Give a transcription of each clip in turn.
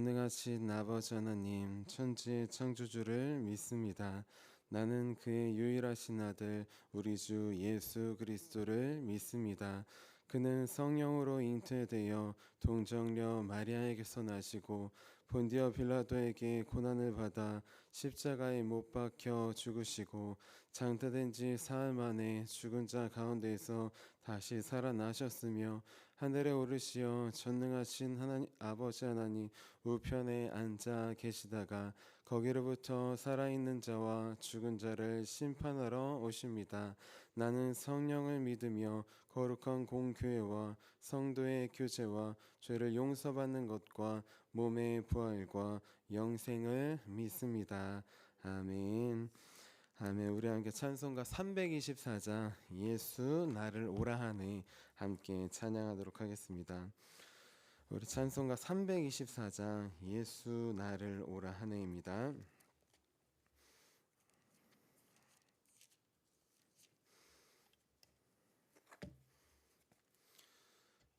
전능하신 아버지 하나님, 천지 창조주를 믿습니다. 나는 그의 유일하신 아들 우리 주 예수 그리스도를 믿습니다. 그는 성령으로 잉태되어 동정녀 마리아에게서 나시고 본디어 빌라도에게 고난을 받아 십자가에 못 박혀 죽으시고 장사된 지 사흘 만에 죽은 자 가운데에서 다시 살아나셨으며 하늘에 오르시어 전능하신 하나님 아버지 하나님 우편에 앉아 계시다가 거기로부터 살아있는 자와 죽은 자를 심판하러 오십니다. 나는 성령을 믿으며 거룩한 공교회와 성도의 교제와 죄를 용서받는 것과 몸의 부활과 영생을 믿습니다. 아멘. 아멘. 우리 함께 찬송가 324장 예수 나를 오라 하네 함께 찬양하도록 하겠습니다. 우리 찬송가 324장 예수 나를 오라 하네입니다.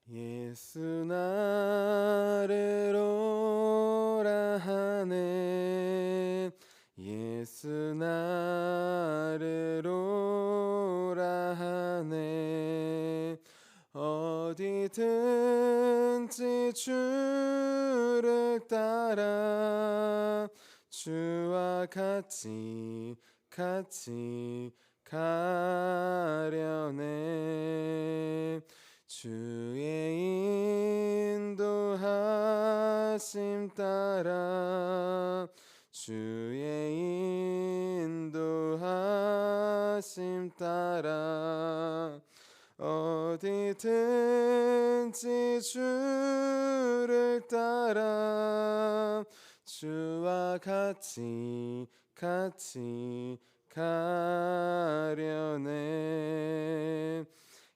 예수 나를 오라 하네 예수 나를 오라 하네 어디든지 주를 따라 주와 같이 가려네 주의 인도하심 따라 주의 인도하심 따라 어디든지 주를 따라 주와 같이 가려네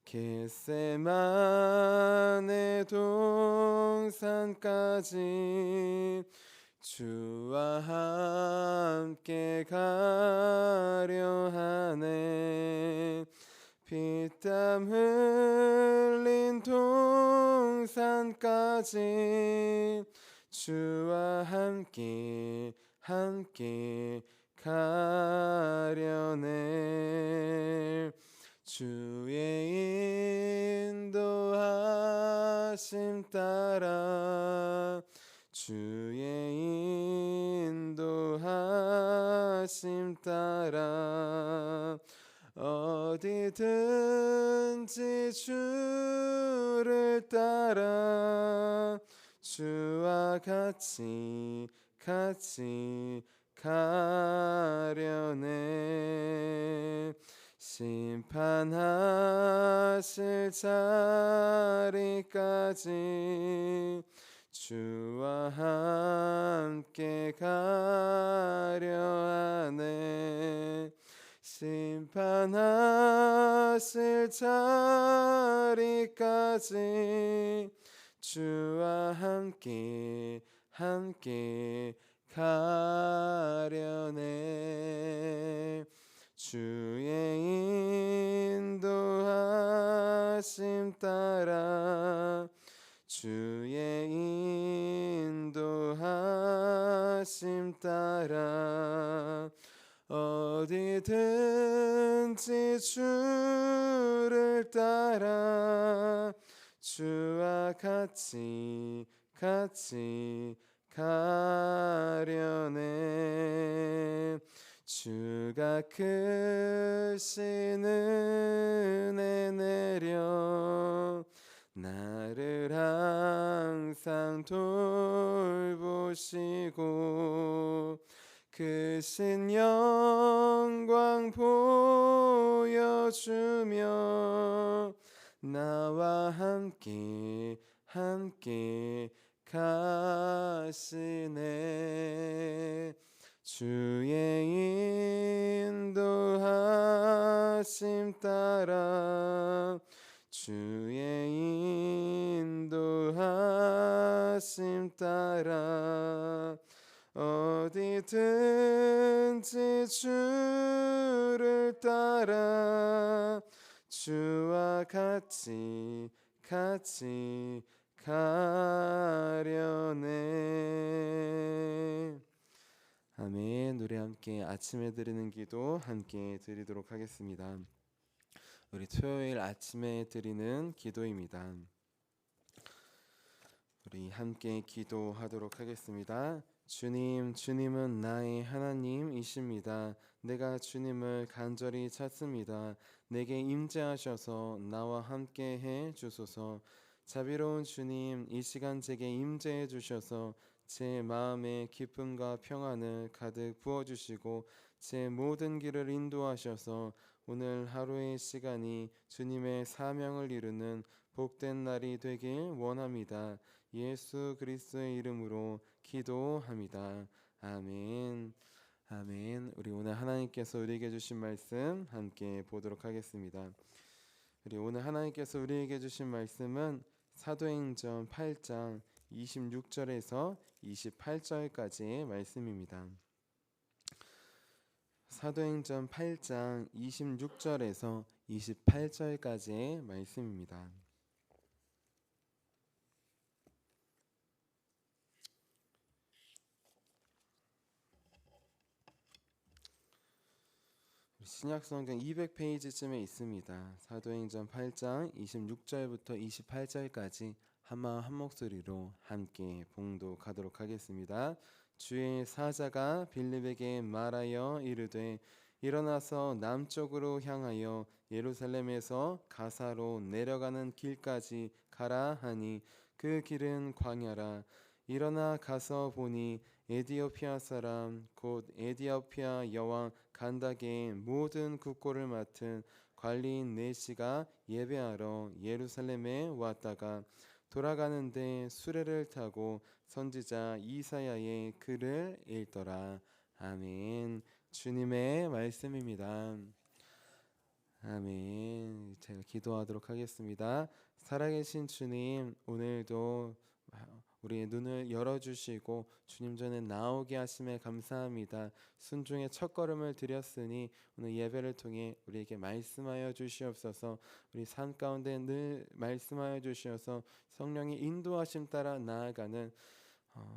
겟세마네 동산까지 주와 함께 가려 하네 피땀 흘린 동산까지 주와 함께 가려네 주의 인도하심 따라 주의 인도하심 따라 어디든지 주를 따라 주와 같이 가려네 심판하실 자리까지 주와 함께 가려 하네 심판하실 자리까지 주와 함께 가려네 주의 인도하심 따라 주의 인도하심 따라 어디든지 주를 따라 주와 같이 가려네 주가 크신 은혜 내려 나를 항상 돌보시고 크신 영광 보여주며 나와 함께 가시네 주의 인도하심 따라 주의 인도하심 따라 어디든지 주를 따라 주와 같이 가려네. 아멘. 우리 함께 아침에 드리는 기도 함께 드리도록 하겠습니다. 우리 토요일 아침에 드리는 기도입니다. 우리 함께 기도하도록 하겠습니다. 주님, 주님은 나의 하나님이십니다. 내가 주님을 간절히 찾습니다. 내게 임재하셔서 나와 함께 해 주소서. 자비로운 주님, 이 시간 제게 임재해 주셔서 제 마음에 기쁨과 평안을 가득 부어주시고 제 모든 길을 인도하셔서 오늘 하루의 시간이 주님의 사명을 이루는 복된 날이 되길 원합니다. 예수 그리스도의 이름으로 기도합니다. 아멘. 아멘. 우리 오늘 하나님께서 우리에게 주신 말씀 함께 보도록 하겠습니다. 우리 오늘 하나님께서 우리에게 주신 말씀은 사도행전 8장 26절에서 28절까지의 말씀입니다. 사도행전 8장 26절에서 28절까지의 말씀입니다. 신약성경 200페이지쯤에 있습니다. 사도행전 8장 26절부터 28절까지 한마음 한 목소리로 함께 봉독하도록 하겠습니다. 주의 사자가 빌립에게 말하여 이르되 일어나서 남쪽으로 향하여 예루살렘에서 가사로 내려가는 길까지 가라 하니 그 길은 광야라. 일어나 가서 보니 에디오피아 사람 곧 에디오피아 여왕 간다게의 모든 국고를 맡은 관리인 네시가 예배하러 예루살렘에 왔다가 돌아가는데 수레를 타고 선지자 이사야의 글을 읽더라. 아멘. 주님의 말씀입니다. 아멘. 제가 기도하도록 하겠습니다. 살아계신 주님, 오늘도 우리의 눈을 열어주시고 주님 전에 나오게 하심에 감사합니다. 순종의 첫걸음을 드렸으니 오늘 예배를 통해 우리에게 말씀하여 주시옵소서. 우리 삶 가운데 늘 말씀하여 주시어서 성령의 인도하심 따라 나아가는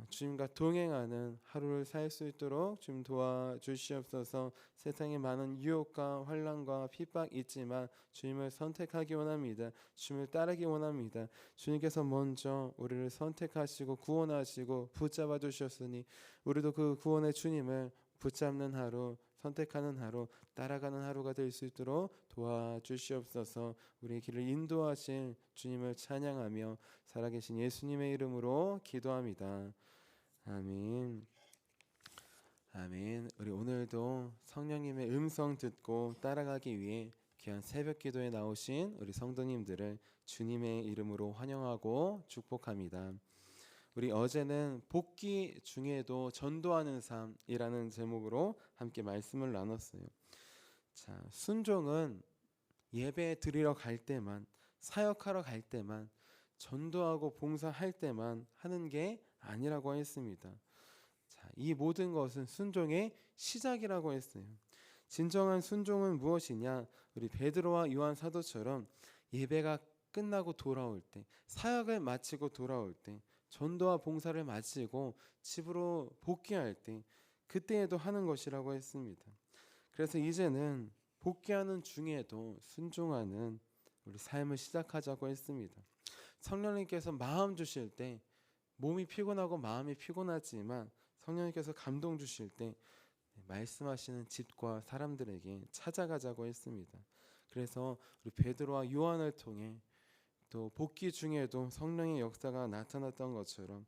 주님과 동행하는 하루를 살 수 있도록 주님 도와주시옵소서. 세상에 많은 유혹과 환난과 핍박이 있지만 주님을 선택하기 원합니다. 주님을 따르기 원합니다. 주님께서 먼저 우리를 선택하시고 구원하시고 붙잡아 주셨으니 우리도 그 구원의 주님을 붙잡는 하루, 선택하는 하루, 따라가는 하루가 될 수 있도록 도와주시옵소서. 우리의 길을 인도하실 주님을 찬양하며 살아계신 예수님의 이름으로 기도합니다. 아멘. 아멘. 우리 오늘도 성령님의 음성 듣고 따라가기 위해 귀한 새벽 기도에 나오신 우리 성도님들을 주님의 이름으로 환영하고 축복합니다. 우리 어제는 복귀 중에도 전도하는 삶이라는 제목으로 함께 말씀을 나눴어요. 자, 순종은 예배 드리러 갈 때만, 사역하러 갈 때만, 전도하고 봉사할 때만 하는 게 아니라고 했습니다. 자, 이 모든 것은 순종의 시작이라고 했어요. 진정한 순종은 무엇이냐? 우리 베드로와 요한 사도처럼 예배가 끝나고 돌아올 때, 사역을 마치고 돌아올 때, 전도와 봉사를 마치고 집으로 복귀할 때, 그때에도 하는 것이라고 했습니다. 그래서 이제는 복귀하는 중에도 순종하는 우리 삶을 시작하자고 했습니다. 성령님께서 마음 주실 때 몸이 피곤하고 마음이 피곤하지만 성령님께서 감동 주실 때 말씀하시는 집과 사람들에게 찾아가자고 했습니다. 그래서 우리 베드로와 요한을 통해 또 복귀 중에도 성령의 역사가 나타났던 것처럼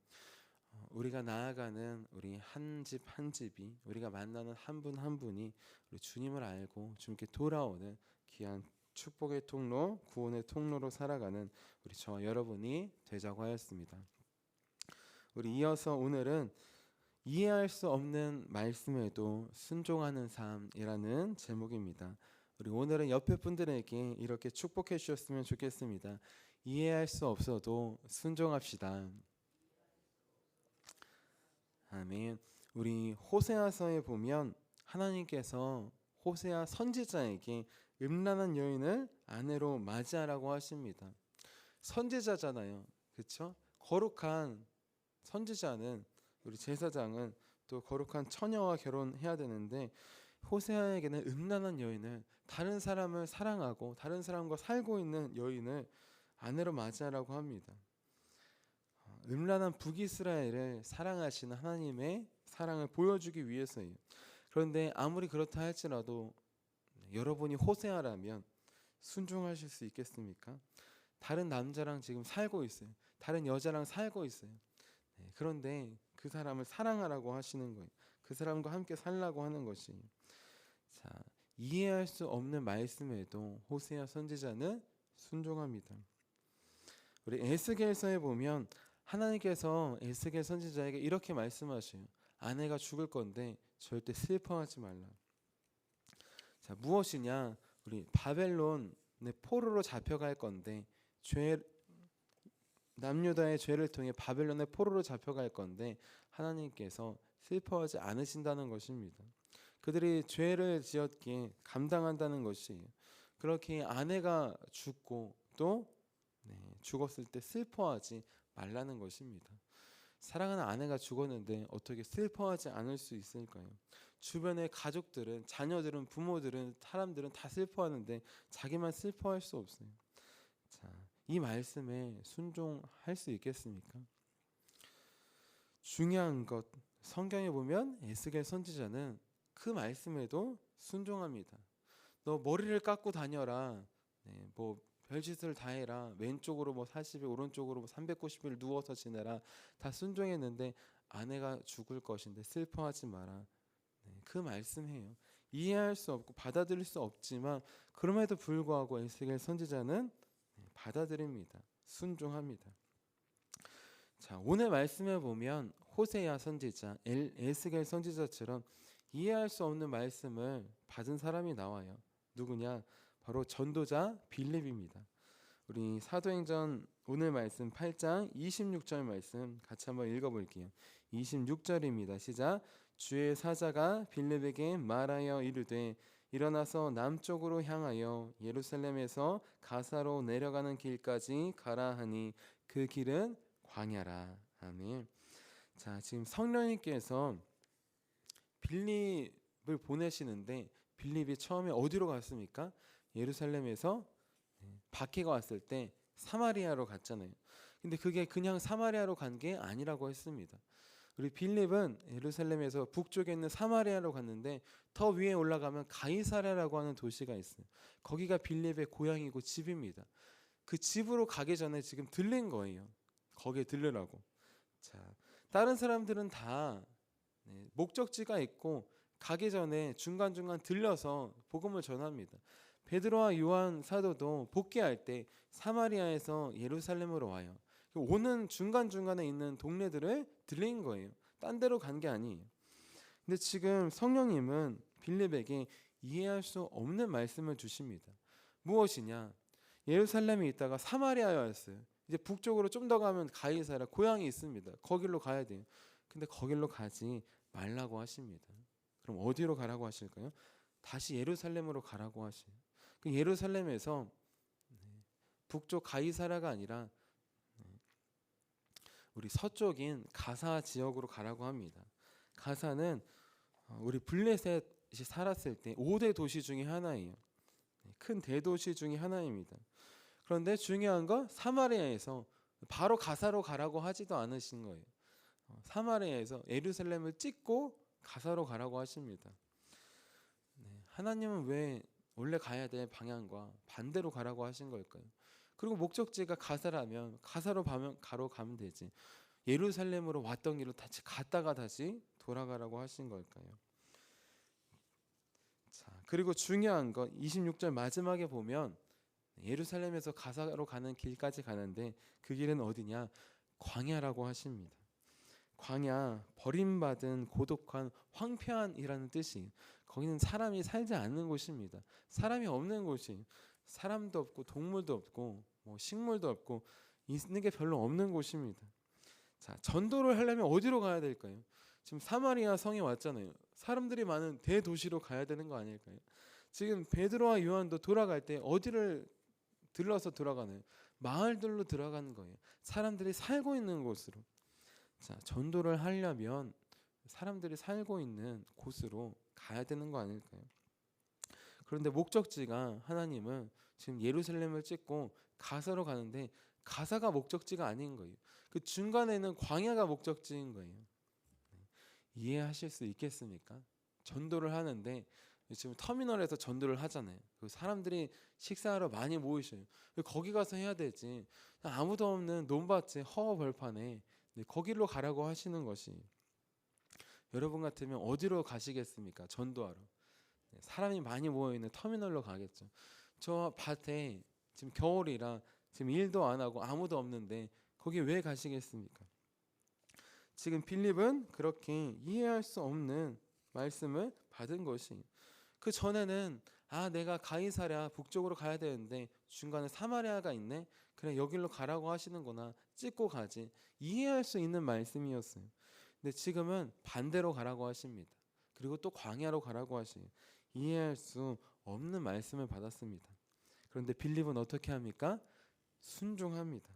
우리가 나아가는 우리 한 집 한 집이, 우리가 만나는 한 분 한 분이 우리 주님을 알고 주님께 돌아오는 귀한 축복의 통로, 구원의 통로로 살아가는 우리 저와 여러분이 되자고 하였습니다. 우리 이어서 오늘은 이해할 수 없는 말씀에도 순종하는 삶이라는 제목입니다. 우리 오늘은 옆에 분들에게 이렇게 축복해 주셨으면 좋겠습니다. 이해할 수 없어도 순종합시다. 아멘. 우리 호세아서에 보면 하나님께서 호세아 선지자에게 음란한 여인을 아내로 맞이하라고 하십니다. 선지자잖아요. 그렇죠? 거룩한 선지자는, 우리 제사장은 또 거룩한 처녀와 결혼해야 되는데, 호세아에게는 음란한 여인을, 다른 사람을 사랑하고 다른 사람과 살고 있는 여인을 아내로 맞이하라고 합니다. 음란한 북이스라엘을 사랑하시는 하나님의 사랑을 보여주기 위해서예요. 그런데 아무리 그렇다 할지라도 여러분이 호세아라면 순종하실 수 있겠습니까? 다른 남자랑 지금 살고 있어요. 다른 여자랑 살고 있어요. 그런데 그 사람을 사랑하라고 하시는 거예요. 그 사람과 함께 살라고 하는 것이. 자, 이해할 수 없는 말씀에도 호세아 선지자는 순종합니다. 우리 에스겔서에 보면 하나님께서 에스겔 선지자에게 이렇게 말씀하셔요. 아내가 죽을 건데 절대 슬퍼하지 말라. 자, 무엇이냐? 우리 바벨론의 포로로 잡혀갈 건데, 남유다의 죄를 통해 바벨론의 포로로 잡혀갈 건데 하나님께서 슬퍼하지 않으신다는 것입니다. 그들이 죄를 지었기에 감당한다는 것이에요. 그렇게 아내가 죽고 또 죽었을 때 슬퍼하지 말라는 것입니다. 사랑하는 아내가 죽었는데 어떻게 슬퍼하지 않을 수 있을까요? 주변의 가족들은, 자녀들은, 부모들은, 사람들은 다 슬퍼하는데 자기만 슬퍼할 수 없어요. 자, 이 말씀에 순종할 수 있겠습니까? 중요한 것, 성경에 보면 에스겔 선지자는 그 말씀에도 순종합니다. 너 머리를 깎고 다녀라. 뭐 별짓을 다 해라. 왼쪽으로 뭐 40일, 오른쪽으로 뭐 390일 누워서 지내라. 다 순종했는데 아내가 죽을 것인데 슬퍼하지 마라. 그 말씀해요. 이해할 수 없고 받아들일 수 없지만 그럼에도 불구하고 에스겔 선지자는 받아들입니다. 순종합니다. 자, 오늘 말씀에 보면 호세야 선지자, 에스겔 선지자처럼 이해할 수 없는 말씀을 받은 사람이 나와요. 누구냐? 바로 전도자 빌립입니다. 우리 사도행전 오늘 말씀 8장 26절 말씀 같이 한번 읽어볼게요. 26절입니다. 시작. 주의 사자가 빌립에게 말하여 이르되 일어나서 남쪽으로 향하여 예루살렘에서 가사로 내려가는 길까지 가라 하니 그 길은 광야라. 아멘. 자, 지금 성령님께서 빌립을 보내시는데 빌립이 처음에 어디로 갔습니까? 예루살렘에서 박해가 왔을 때 사마리아로 갔잖아요. 근데 그게 그냥 사마리아로 간 게 아니라고 했습니다. 우리 빌립은 예루살렘에서 북쪽에 있는 사마리아로 갔는데 더 위에 올라가면 가이사랴라고 하는 도시가 있어요. 거기가 빌립의 고향이고 집입니다. 그 집으로 가기 전에 지금 들린 거예요. 거기에 들르라고. 자, 다른 사람들은 다 목적지가 있고 가기 전에 중간중간 들려서 복음을 전합니다. 베드로와 요한 사도도 복귀할 때 사마리아에서 예루살렘으로 와요. 오는 중간중간에 있는 동네들을 들린 거예요. 딴 데로 간 게 아니에요. 근데 지금 성령님은 빌립에게 이해할 수 없는 말씀을 주십니다. 무엇이냐? 예루살렘에 있다가 사마리아에 왔어요. 이제 북쪽으로 좀 더 가면 가이사랴 고향이 있습니다. 거길로 가야 돼요. 근데 거길로 가지 말라고 하십니다. 그럼 어디로 가라고 하실까요? 다시 예루살렘으로 가라고 하시요. 그 예루살렘에서 북쪽 가이사랴가 아니라 우리 서쪽인 가사 지역으로 가라고 합니다. 가사는 우리 블레셋이 살았을 때 5대 도시 중에 하나예요. 큰 대도시 중에 하나입니다. 그런데 중요한 건 사마리아에서 바로 가사로 가라고 하지도 않으신 거예요. 사마리아에서 예루살렘을 찍고 가사로 가라고 하십니다. 하나님은 왜 원래 가야 될 방향과 반대로 가라고 하신 걸까요? 그리고 목적지가 가사라면 가사로 가면 되지. 예루살렘으로 왔던 길로 다시 갔다가 다시 돌아가라고 하신 걸까요? 자, 그리고 중요한 건 26절 마지막에 보면 예루살렘에서 가사로 가는 길까지 가는데 그 길은 어디냐? 광야라고 하십니다. 광야, 버림받은 고독한 황폐한이라는 뜻이, 거기는 사람이 살지 않는 곳입니다. 사람이 없는 곳이, 사람도 없고 동물도 없고 뭐 식물도 없고 있는 게 별로 없는 곳입니다. 자, 전도를 하려면 어디로 가야 될까요? 지금 사마리아 성에 왔잖아요. 사람들이 많은 대도시로 가야 되는 거 아닐까요? 지금 베드로와 요한도 돌아갈 때 어디를 들러서 돌아가나요? 마을들로 들어가는 거예요. 사람들이 살고 있는 곳으로. 자, 전도를 하려면 사람들이 살고 있는 곳으로 가야 되는 거 아닐까요? 그런데 목적지가 하나님은 지금 예루살렘을 찍고 가사로 가는데 가사가 목적지가 아닌 거예요. 그 중간에는 광야가 목적지인 거예요. 이해하실 수 있겠습니까? 전도를 하는데 지금 터미널에서 전도를 하잖아요. 그 사람들이 식사하러 많이 모이셔요. 거기 가서 해야 되지. 아무도 없는 논밭에 허허 벌판에 거기로 가라고 하시는 것이, 여러분 같으면 어디로 가시겠습니까? 전도하러. 사람이 많이 모여있는 터미널로 가겠죠. 저 밭에 지금 겨울이라 지금 일도 안 하고 아무도 없는데 거기 왜 가시겠습니까? 지금 빌립은 그렇게 이해할 수 없는 말씀을 받은 것이, 그 전에는 내가 가이사랴 북쪽으로 가야 되는데 중간에 사마리아가 있네, 그래 여기로 가라고 하시는구나, 찍고 가지, 이해할 수 있는 말씀이었어요. 근데 지금은 반대로 가라고 하십니다. 그리고 또 광야로 가라고 하시요. 이해할 수 없는 말씀을 받았습니다. 그런데 빌립은 어떻게 합니까? 순종합니다.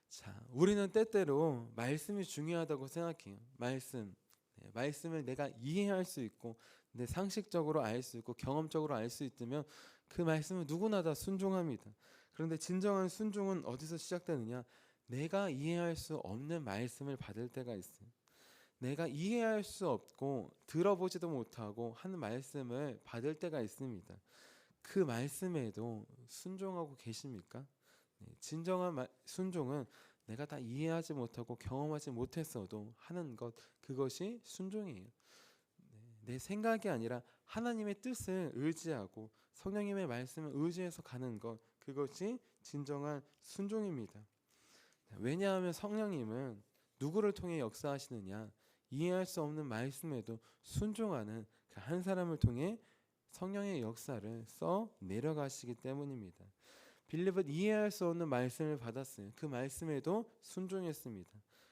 자, 우리는 때때로 말씀이 중요하다고 생각해요. 말씀을 내가 이해할 수 있고 내 상식적으로 알 수 있고 경험적으로 알 수 있다면 그 말씀은 누구나 다 순종합니다. 그런데 진정한 순종은 어디서 시작되느냐? 내가 이해할 수 없는 말씀을 받을 때가 있어요. 내가 이해할 수 없고 들어보지도 못하고 하는 말씀을 받을 때가 있습니다. 그 말씀에도 순종하고 계십니까? 진정한 순종은 내가 다 이해하지 못하고 경험하지 못했어도 하는 것, 그것이 순종이에요. 내 생각이 아니라 하나님의 뜻을 의지하고 성령님의 말씀을 의지해서 가는 것, 그것이 진정한 순종입니다. 왜냐하면 성령님은 누구를 통해 역사하시느냐? 이해할 수 없는 말씀에도 순종하는 그 한 사람을 통해 성령의 역사를 써 내려가시기 때문입니다. 빌립은 이해할 수 없는 말씀을 받았어요. 그 말씀에도 순종했습니다.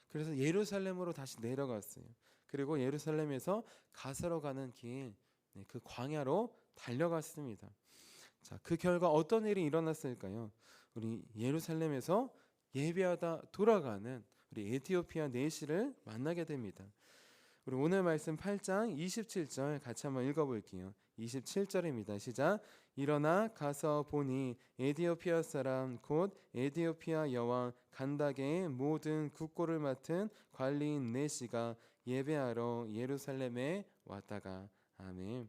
그래서 예루살렘으로 다시 내려갔어요. 그리고 예루살렘에서 가사로 가는 길, 그 광야로 달려갔습니다. 자, 그 결과 어떤 일이 일어났을까요? 우리 예루살렘에서 예배하다 돌아가는 우리 에티오피아 내시를 만나게 됩니다. 우리 오늘 말씀 8장 27절 같이 한번 읽어볼게요. 27절입니다. 시작. 일어나 가서 보니 에티오피아 사람 곧 에티오피아 여왕 간다게의 모든 국고를 맡은 관리인 네시가 예배하러 예루살렘에 왔다가. 아멘.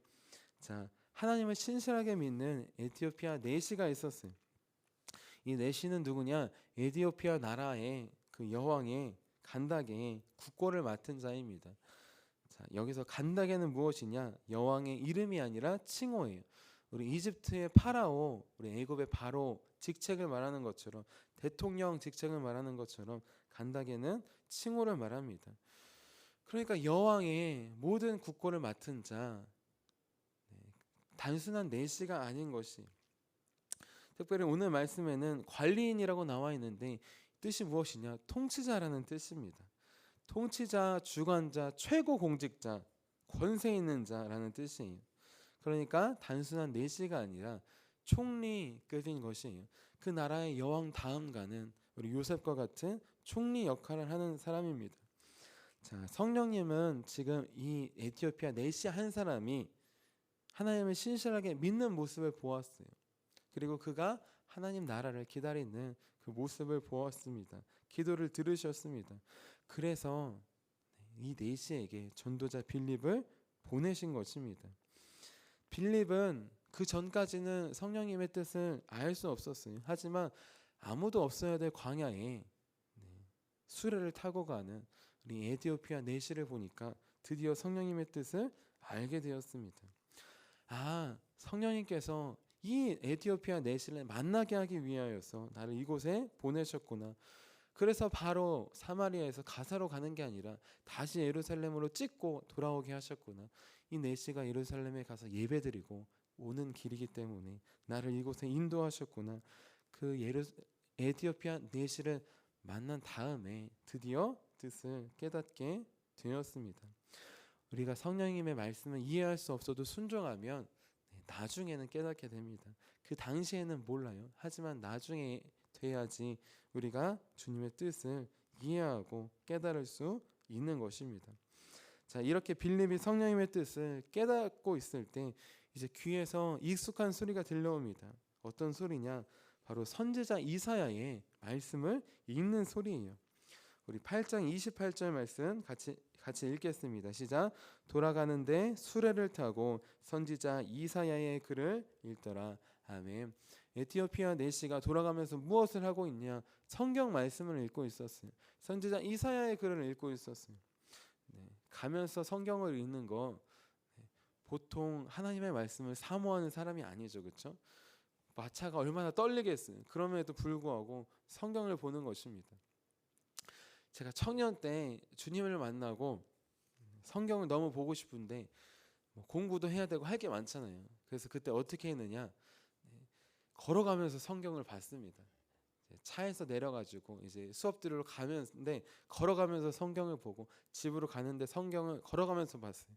자, 하나님을 신실하게 믿는 에티오피아 네시가 있었어요. 이 네시는 누구냐? 에티오피아 나라의 그 여왕의 간다게의 국고를 맡은 자입니다. 자, 여기서 간다게는 무엇이냐? 여왕의 이름이 아니라 칭호예요. 우리 이집트의 파라오, 우리 애굽의 바로 직책을 말하는 것처럼, 대통령 직책을 말하는 것처럼 간다게는 칭호를 말합니다. 그러니까 여왕의 모든 국고를 맡은 자, 단순한 내시가 아닌 것이, 특별히 오늘 말씀에는 관리인이라고 나와 있는데 뜻이 무엇이냐? 통치자라는 뜻입니다. 통치자, 주관자, 최고 공직자, 권세 있는 자라는 뜻이에요. 그러니까 단순한 내시가 아니라 총리급인 것이에요. 그 나라의 여왕 다음 가는 우리 요셉과 같은 총리 역할을 하는 사람입니다. 자, 성령님은 지금 이 에티오피아 내시 한 사람이 하나님을 신실하게 믿는 모습을 보았어요. 그리고 그가 하나님 나라를 기다리는 그 모습을 보았습니다. 기도를 들으셨습니다. 그래서 이 네시에게 전도자 빌립을 보내신 것입니다. 빌립은 그 전까지는 성령님의 뜻을 알 수 없었어요. 하지만 아무도 없어야 될 광야에 수레를 타고 가는 우리 에티오피아 내시를 보니까 드디어 성령님의 뜻을 알게 되었습니다. 성령님께서 이 에티오피아 내시를 만나게 하기 위하여서 나를 이곳에 보내셨구나. 그래서 바로 사마리아에서 가사로 가는 게 아니라 다시 예루살렘으로 찍고 돌아오게 하셨구나. 이 내시가 예루살렘에 가서 예배드리고 오는 길이기 때문에 나를 이곳에 인도하셨구나. 그 에티오피아 내시를 만난 다음에 드디어 뜻을 깨닫게 되었습니다. 우리가 성령님의 말씀을 이해할 수 없어도 순종하면 나중에는 깨닫게 됩니다. 그 당시에는 몰라요. 하지만 나중에 돼야지 우리가 주님의 뜻을 이해하고 깨달을 수 있는 것입니다. 자, 이렇게 빌립이 성령님의 뜻을 깨닫고 있을 때 이제 귀에서 익숙한 소리가 들려옵니다. 어떤 소리냐? 바로 선지자 이사야의 말씀을 읽는 소리예요. 우리 8장 28절 말씀 같이 읽겠습니다. 시작. 돌아가는데 수레를 타고 선지자 이사야의 글을 읽더라. 아멘. 에티오피아 내시가 돌아가면서 무엇을 하고 있냐? 성경 말씀을 읽고 있었어요. 선지자 이사야의 글을 읽고 있었어요. 네, 가면서 성경을 읽는 거 보통 하나님의 말씀을 사모하는 사람이 아니죠, 그렇죠? 마차가 얼마나 떨리겠어요. 그럼에도 불구하고 성경을 보는 것입니다. 제가 청년 때 주님을 만나고 성경을 너무 보고 싶은데 공부도 해야 되고 할 게 많잖아요. 그래서 그때 어떻게 했느냐? 걸어가면서 성경을 봤습니다. 차에서 내려가지고 이제 수업 들으러 가면데 걸어가면서 성경을 보고 집으로 가는데 성경을 걸어가면서 봤어요.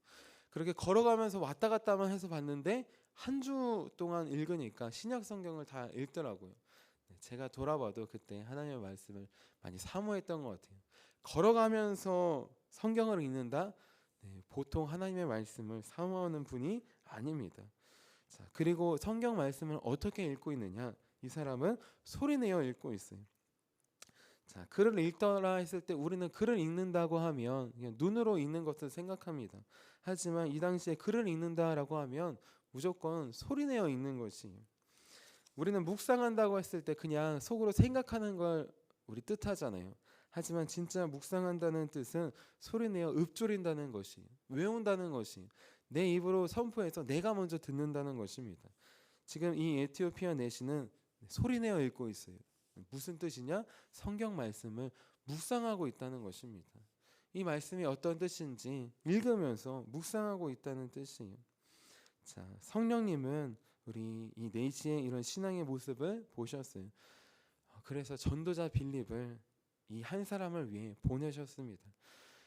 그렇게 걸어가면서 왔다 갔다만 해서 봤는데 한 주 동안 읽으니까 신약 성경을 다 읽더라고요. 제가 돌아봐도 그때 하나님의 말씀을 많이 사모했던 것 같아요. 걸어가면서 성경을 읽는다? 보통 하나님의 말씀을 사모하는 분이 아닙니다. 자, 그리고 성경 말씀을 어떻게 읽고 있느냐? 이 사람은 소리내어 읽고 있어요. 자, 글을 읽더라 했을 때 우리는 글을 읽는다고 하면 그냥 눈으로 읽는 것을 생각합니다. 하지만 이 당시에 글을 읽는다라고 하면 무조건 소리내어 읽는 것이에요. 우리는 묵상한다고 했을 때 그냥 속으로 생각하는 걸 우리 뜻하잖아요. 하지만 진짜 묵상한다는 뜻은 소리내어 읊조린다는 것이, 외운다는 것이, 내 입으로 선포해서 내가 먼저 듣는다는 것입니다. 지금 이 에티오피아 내시는 소리내어 읽고 있어요. 무슨 뜻이냐? 성경 말씀을 묵상하고 있다는 것입니다. 이 말씀이 어떤 뜻인지 읽으면서 묵상하고 있다는 뜻이에요. 자, 성령님은 우리 이 내시의 이런 신앙의 모습을 보셨어요. 그래서 전도자 빌립을 이 한 사람을 위해 보내셨습니다.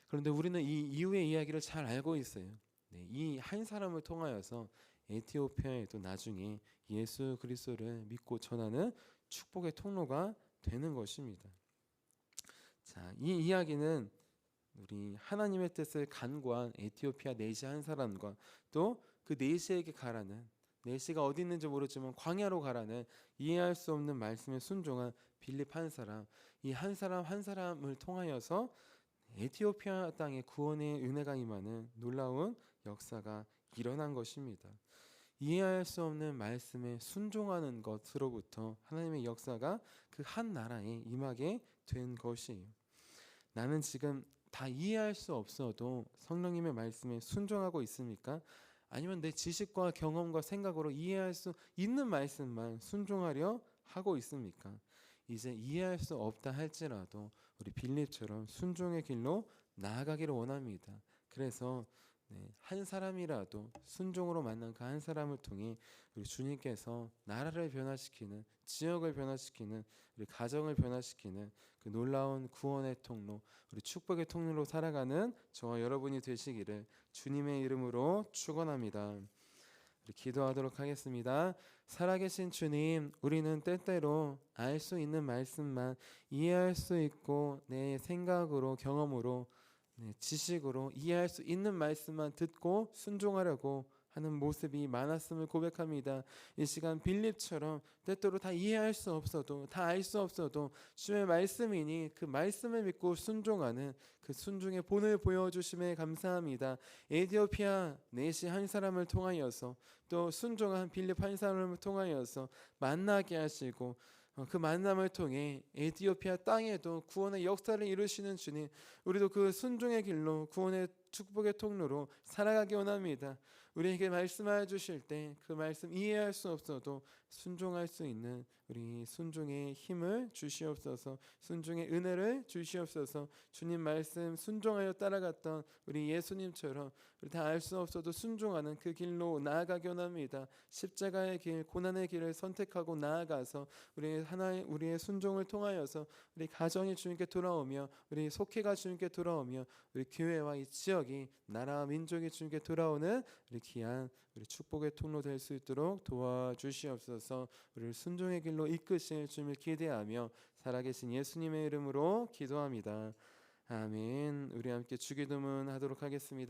그런데 우리는 이 이후의 이야기를 잘 알고 있어요. 이 한 사람을 통하여서 에티오피아에도 나중에 예수 그리스도를 믿고 전하는 축복의 통로가 되는 것입니다. 자, 이 이야기는 우리 하나님의 뜻을 간구한 에티오피아 내시 한 사람과 또 그 내시에게 가라는, 내시가 어디 있는지 모르지만 광야로 가라는 이해할 수 없는 말씀에 순종한 빌립 한 사람, 이 한 사람 한 사람을 통하여서 에티오피아 땅에 구원의 은혜가 임하는 놀라운 역사가 일어난 것입니다. 이해할 수 없는 말씀에 순종하는 것으로부터 하나님의 역사가 그 한 나라에 임하게 된 것이에요. 나는 지금 다 이해할 수 없어도 성령님의 말씀에 순종하고 있습니까? 아니면 내 지식과 경험과 생각으로 이해할 수 있는 말씀만 순종하려 하고 있습니까? 이제 이해할 수 없다 할지라도 우리 빌립처럼 순종의 길로 나아가기를 원합니다. 그래서 한 사람이라도 순종으로 만난 그 한 사람을 통해 우리 주님께서 나라를 변화시키는, 지역을 변화시키는, 우리 가정을 변화시키는 그 놀라운 구원의 통로, 우리 축복의 통로로 살아가는 저와 여러분이 되시기를 주님의 이름으로 축원합니다. 우리 기도하도록 하겠습니다. 살아계신 주님, 우리는 때때로 알 수 있는 말씀만 이해할 수 있고 내 생각으로, 경험으로, 지식으로 이해할 수 있는 말씀만 듣고 순종하려고 하는 모습이 많았음을 고백합니다. 이 시간 빌립처럼 때때로 다 이해할 수 없어도, 다 알 수 없어도 주의 말씀이니 그 말씀을 믿고 순종하는 그 순종의 본을 보여주심에 감사합니다. 에티오피아 내시 한 사람을 통하여서 또 순종한 빌립 한 사람을 통하여서 만나게 하시고 그 만남을 통해 에티오피아 땅에도 구원의 역사를 이루시는 주님, 우리도 그 순종의 길로 구원의 축복의 통로로 살아가기 원합니다. 우리에게 말씀해 주실 때 그 말씀 이해할 수 없어도 순종할 수 있는 우리 순종의 힘을 주시옵소서, 순종의 은혜를 주시옵소서. 주님 말씀 순종하여 따라갔던 우리 예수님처럼 우리 다 알 수 없어도 순종하는 그 길로 나아가기 원합니다. 십자가의 길, 고난의 길을 선택하고 나아가서 우리의 순종을 통하여서 우리 가정이 주님께 돌아오며 우리 속회가 주님께 돌아오며 우리 교회와 이 지역이, 나라와 민족이 주님께 돌아오는 우리 귀한 우리 축복의 통로 될 수 있도록 도와주시옵소서. 주셔서 우리를 순종의 길로 이끄실 주님을 기대하며 살아계신 예수님의 이름으로 기도합니다. 아멘. 우리 함께 주기도문 하도록 하겠습니다.